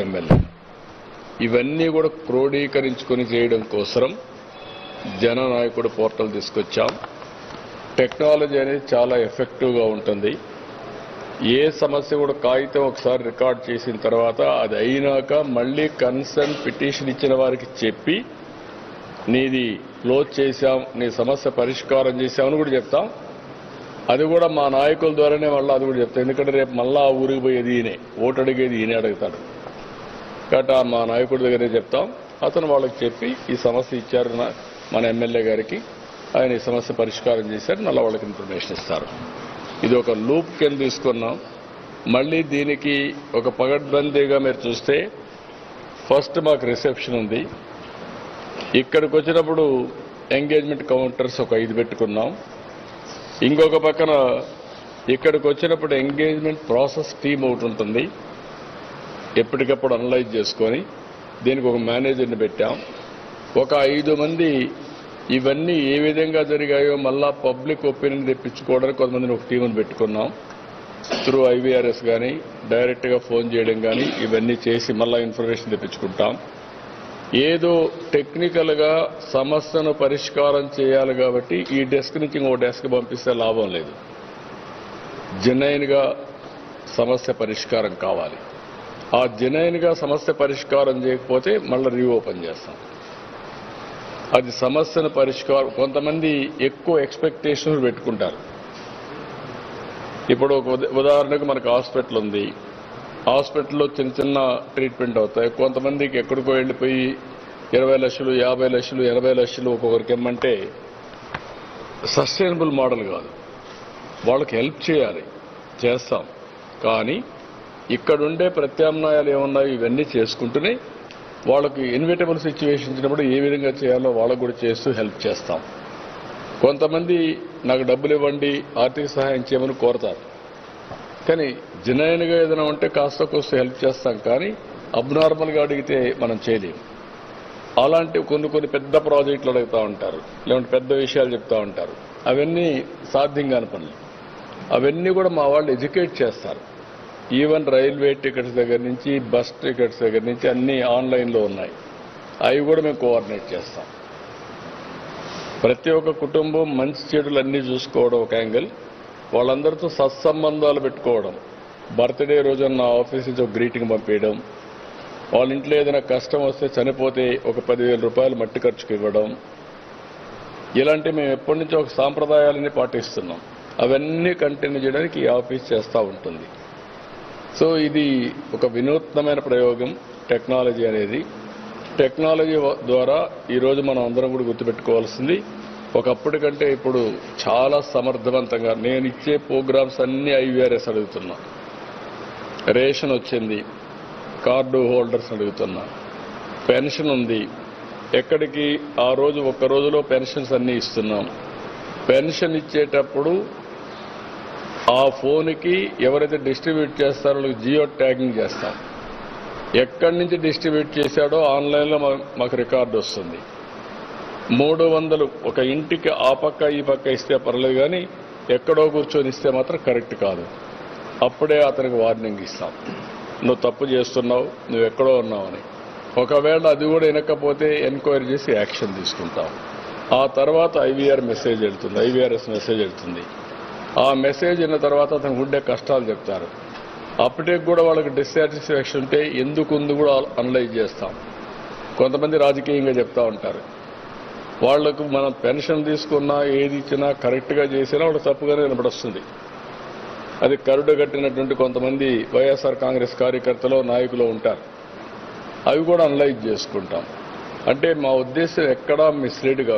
MLA ఇవన్నీ కూడా క్రోడీకరించుకొని చేయడం కోసం జననాయకుడు పోర్టల్ తీసుకొచ్చాం. టెక్నాలజీ అనేది చాలా ఎఫెక్టివ్గా ఉంటుంది. ఏ సమస్య కూడా కాగితం ఒకసారి రికార్డ్ చేసిన తర్వాత అది అయినాక మళ్ళీ కన్సర్న్ పిటిషన్ ఇచ్చిన వారికి చెప్పి నీది క్లోజ్ చేశాం, నీ సమస్య పరిష్కారం చేశామని కూడా చెప్తాం. అది కూడా మా నాయకుల ద్వారానే మళ్ళీ అది కూడా చెప్తాం. ఎందుకంటే రేపు మళ్ళా ఆ ఊరికి పోయేది ఈయనే, ఓటు అడిగేది ఈయనే అడుగుతాడు. కాబట్టి మా నాయకుడి దగ్గరే చెప్తాం. అతను వాళ్ళకి చెప్పి ఈ సమస్య ఇచ్చారు మన ఎమ్మెల్యే గారికి, ఆయన ఈ సమస్య పరిష్కారం చేశారు, మళ్ళీ వాళ్ళకి ఇన్ఫర్మేషన్ ఇస్తారు. ఇది ఒక లూప్ కింద తీసుకున్నాం. మళ్ళీ దీనికి ఒక పగడ్బందీగా మీరు చూస్తే ఫస్ట్ మాకు రిసెప్షన్ ఉంది. ఇక్కడికి వచ్చినప్పుడు ఎంగేజ్మెంట్ కౌంటర్స్ ఒక 5 పెట్టుకున్నాం. ఇంకొక పక్కన ఇక్కడికి వచ్చినప్పుడు ఎంగేజ్మెంట్ ప్రాసెస్ టీమ్ ఒకటి ఉంటుంది. ఎప్పటికప్పుడు అనలైజ్ చేసుకొని దీనికి ఒక మేనేజర్ని పెట్టాం. ఒక 5 మంది ఇవన్నీ ఏ విధంగా జరిగాయో మళ్ళా పబ్లిక్ ఒపీనియన్ తెప్పించుకోవడానికి కొంతమందిని ఒక టీంని పెట్టుకున్నాం. త్రూ IVRS కానీ డైరెక్ట్గా ఫోన్ చేయడం కానీ ఇవన్నీ చేసి మళ్ళా ఇన్ఫర్మేషన్ తెప్పించుకుంటాం. ఏదో టెక్నికల్గా సమస్యను పరిష్కారం చేయాలి కాబట్టి ఈ డెస్క్ నుంచి ఇంకో డెస్క్ పంపిస్తే లాభం లేదు. జెన్యూన్గా సమస్య పరిష్కారం కావాలి. ఆ జెన్యూన్గా సమస్య పరిష్కారం చేయకపోతే మళ్ళీ రీఓపెన్ చేస్తాం. అది సమస్యను పరిష్కారం. కొంతమంది ఎక్కువ ఎక్స్పెక్టేషన్స్ పెట్టుకుంటారు. ఇప్పుడు ఒక ఉదాహరణకు మనకు హాస్పిటల్ ఉంది. హాస్పిటల్లో చిన్న చిన్న ట్రీట్మెంట్ అవుతాయి. కొంతమందికి ఎక్కడికో వెళ్ళిపోయి 20 లక్షలు, 50 లక్షలు, 80 లక్షలు ఒక్కొక్కరికి ఇమ్మంటే సస్టైనబుల్ మోడల్ కాదు. వాళ్ళకి హెల్ప్ చేయాలి, చేస్తాం. కానీ ఇక్కడుండే ప్రత్యామ్నాయాలు ఏమున్నాయో ఇవన్నీ చేసుకుంటూనే వాళ్ళకి ఇన్విటబుల్ సిచ్యువేషన్ ఇచ్చినప్పుడు ఏ విధంగా చేయాలో వాళ్ళకు కూడా చేస్తూ హెల్ప్ చేస్తాం. కొంతమంది నాకు డబ్బులు ఇవ్వండి, ఆర్థిక సహాయం చేయమని కోరతారు. కానీ జెన్యూన్గా ఏదైనా ఉంటే కాస్త కోస్త హెల్ప్ చేస్తాం. కానీ అబ్నార్మల్గా అడిగితే మనం చేయలేము. అలాంటి కొన్ని పెద్ద ప్రాజెక్టులు అడుగుతూ ఉంటారు, లేదంటే పెద్ద విషయాలు చెప్తూ ఉంటారు. అవన్నీ సాధ్యం కాని పనులు. అవన్నీ కూడా మా వాళ్ళు ఎడ్యుకేట్ చేస్తారు. ఈవెన్ రైల్వే టికెట్స్ దగ్గర నుంచి బస్ టికెట్స్ దగ్గర నుంచి అన్నీ ఆన్లైన్లో ఉన్నాయి. అవి కూడా మేము కోఆర్డినేట్ చేస్తాం. ప్రతి ఒక్క కుటుంబం మంచి చెడులు అన్నీ చూసుకోవడం ఒక యాంగిల్, వాళ్ళందరితో సత్సంబంధాలు పెట్టుకోవడం. బర్త్డే రోజున నా ఆఫీస్ నుంచి ఒక గ్రీటింగ్ పంపించడం, వాళ్ళ ఇంట్లో ఏదైనా కష్టం వస్తే చనిపోతే ఒక 10,000 రూపాయలు మట్టి ఖర్చుకు ఇవ్వడం. ఇలాంటి మేము ఎప్పటి నుంచో ఒక సాంప్రదాయాలని పాటిస్తున్నాం. అవన్నీ కంటిన్యూ చేయడానికి ఈ ఆఫీస్ చేస్తూ ఉంటుంది. సో ఇది ఒక వినూత్నమైన ప్రయోగం టెక్నాలజీ అనేది. టెక్నాలజీ ద్వారా ఈరోజు మనం అందరం కూడా గుర్తుపెట్టుకోవాల్సింది, ఒకప్పటి కంటే ఇప్పుడు చాలా సమర్థవంతంగా నేను ఇచ్చే ప్రోగ్రామ్స్ అన్నీ IVRS అడుగుతున్నా. రేషన్ వచ్చింది, కార్డు హోల్డర్స్ అడుగుతున్నా. పెన్షన్ ఉంది, ఎక్కడికి ఆ రోజు ఒక్క రోజులో పెన్షన్స్ అన్నీ ఇస్తున్నాం. పెన్షన్ ఇచ్చేటప్పుడు ఆ ఫోన్కి ఎవరైతే డిస్ట్రిబ్యూట్ చేస్తారో వాళ్ళకి జియో ట్యాగింగ్ చేస్తాం. ఎక్కడి నుంచి డిస్ట్రిబ్యూట్ చేశాడో ఆన్లైన్లో మాకు రికార్డు వస్తుంది. 300 ఒక ఇంటికి ఆ పక్క ఈ పక్క ఇస్తే పర్లేదు, కానీ ఎక్కడో కూర్చొని ఇస్తే మాత్రం కరెక్ట్ కాదు. అప్పుడే అతనికి వార్నింగ్ ఇస్తాం, నువ్వు తప్పు చేస్తున్నావు, నువ్వు ఎక్కడో ఉన్నావని. ఒకవేళ అది కూడా వినకపోతే ఎంక్వైరీ చేసి యాక్షన్ తీసుకుంటాం. ఆ తర్వాత IVRS మెసేజ్ వెళ్తుంది. ఆ మెసేజ్ అయిన తర్వాత అతనికి ఉండే కష్టాలు చెప్తారు. అప్పటికి కూడా వాళ్ళకి డిస్సాటిస్ఫాక్షన్ ఉంటే ఎందుకు ఉంది కూడా అనలైజ్ చేస్తాం. కొంతమంది రాజకీయంగా చెప్తూ ఉంటారు. వాళ్లకు మనం పెన్షన్ తీసుకున్నా ఏది ఇచ్చినా కరెక్ట్గా చేసినా వాళ్ళు తప్పుగానే వినపడొస్తుంది. అది కరుడు కట్టినటువంటి కొంతమంది వైఎస్ఆర్ కాంగ్రెస్ కార్యకర్తలు, నాయకులు ఉంటారు. అవి కూడా అనలైజ్ చేసుకుంటాం. అంటే మా ఉద్దేశం ఎక్కడా మిస్లీడ్ కాదు.